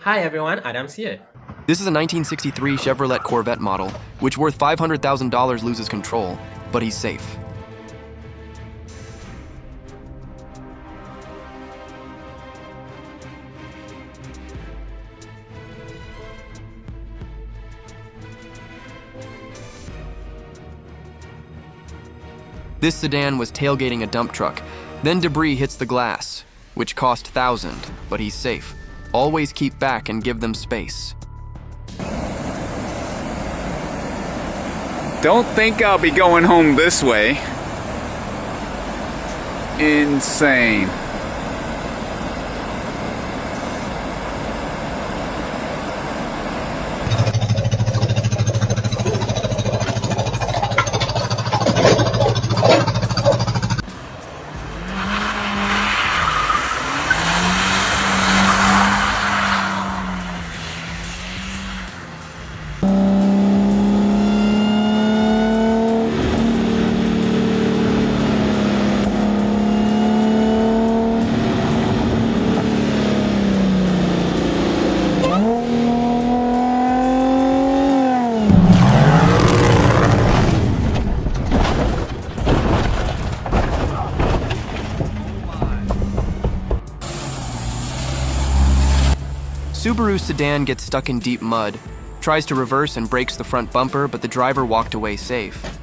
Hi everyone, Adams here. This is a 1963 Chevrolet Corvette model, which worth $500,000 loses control, but he's safe. This sedan was tailgating a dump truck. Then debris hits the glass, which cost $1,000, but he's safe. Always keep back and give them space. Don't think I'll be going home this way. Insane. Subaru's sedan gets stuck in deep mud, tries to reverse and breaks the front bumper, but the driver walked away safe.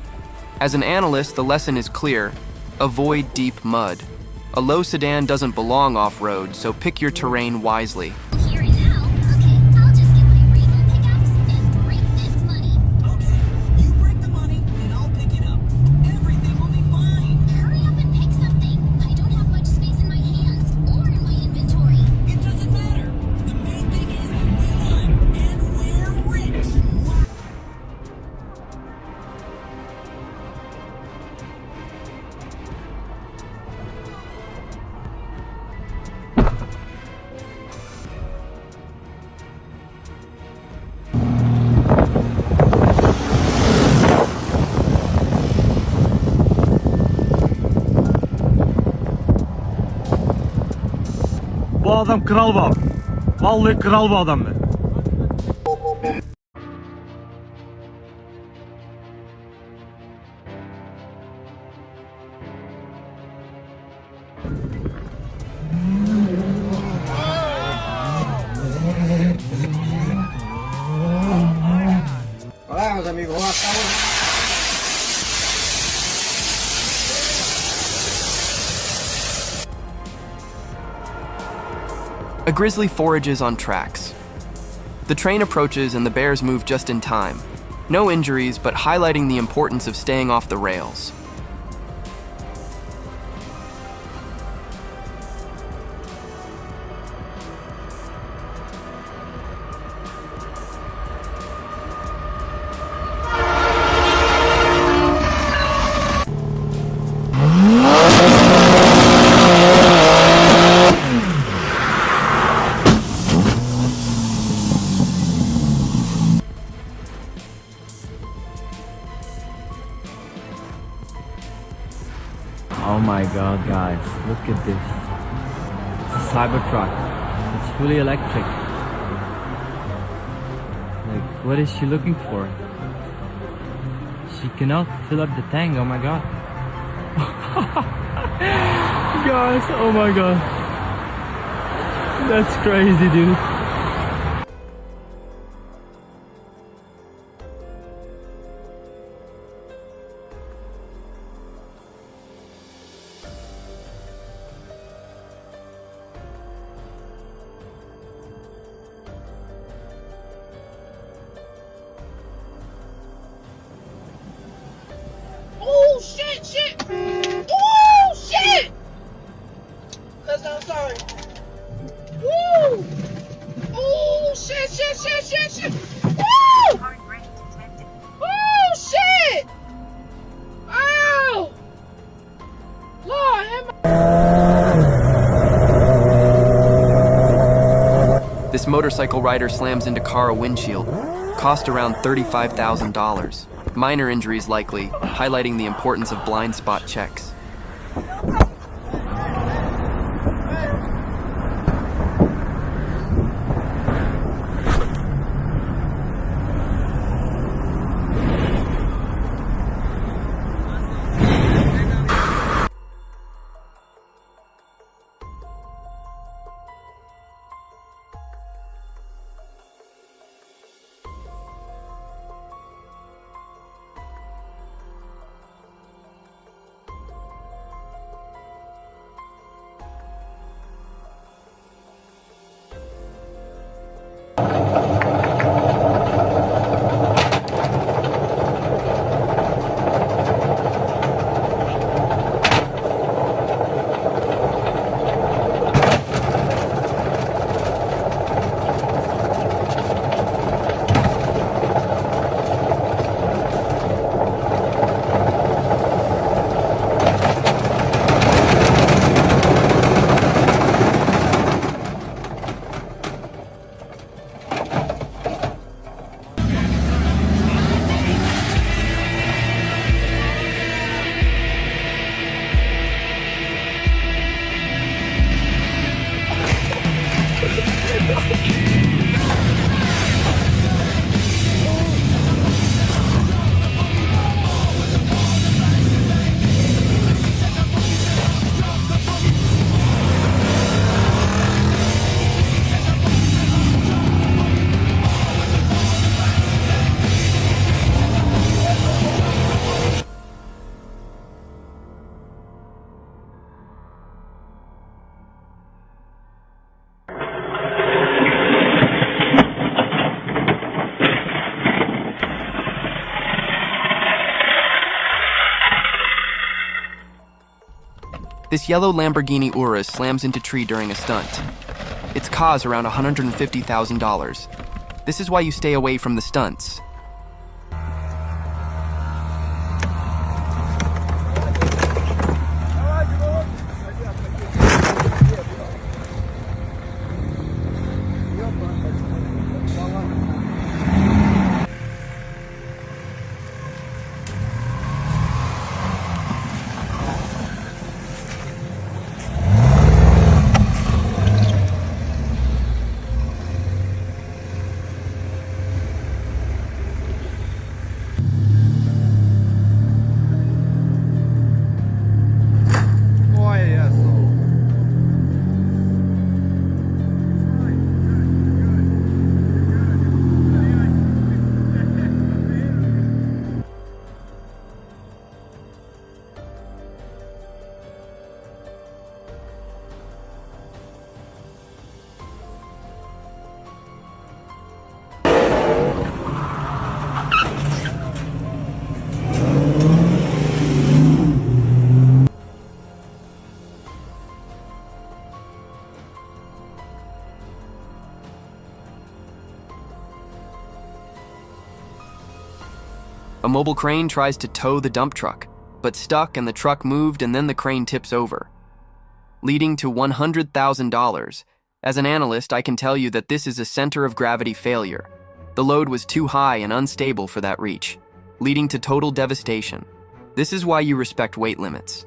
As an analyst, the lesson is clear: avoid deep mud. A low sedan doesn't belong off-road, so pick your terrain wisely. Here and now? Okay, I'll just get my Regal pickups and break this money. Okay, you break the money and I'll pick it up. Everything will be fine. Hurry up and pick something. I don't have much space in my hands or in my inventory. It doesn't matter. The main thing is that we won and we're rich. Bu adam kral bu abi. Vallahi kral bu adam be. Vamos, amigo, vamos. A grizzly forages on tracks. The train approaches and the bears move just in time. No injuries, but highlighting the importance of staying off the rails. Oh my god, guys, look at this. It's a Cybertruck. It's fully electric. Like, what is she looking for? She cannot fill up the tank, oh my god. Guys, oh my god. That's crazy, dude. Oh shit! Oh shit! I'm sorry. Woo! Oh shit! Woo! Oh shit! Oh! Lord, This motorcycle rider slams into car windshield. Cost around $35,000. Minor injuries likely, highlighting the importance of blind spot checks. This yellow Lamborghini Urus slams into tree during a stunt. Its cost around $150,000. This is why you stay away from the stunts. A mobile crane tries to tow the dump truck, but stuck and the truck moved and then the crane tips over, leading to $100,000. As an analyst, I can tell you that this is a center of gravity failure. The load was too high and unstable for that reach, leading to total devastation. This is why you respect weight limits.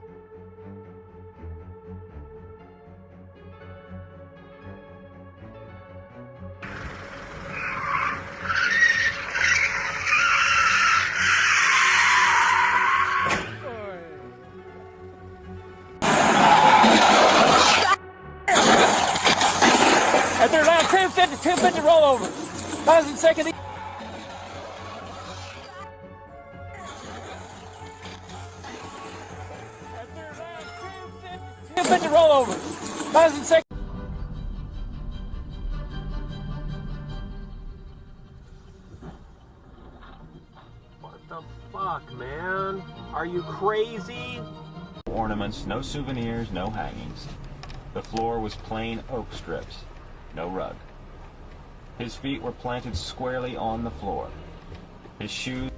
At third round, 250 rollover. 1,000 second. At third round, 250 rollover. 1,000 second. What the fuck, man? Are you crazy? Ornaments, no souvenirs, no hangings. The floor was plain oak strips. No rug. His feet were planted squarely on the floor. His shoes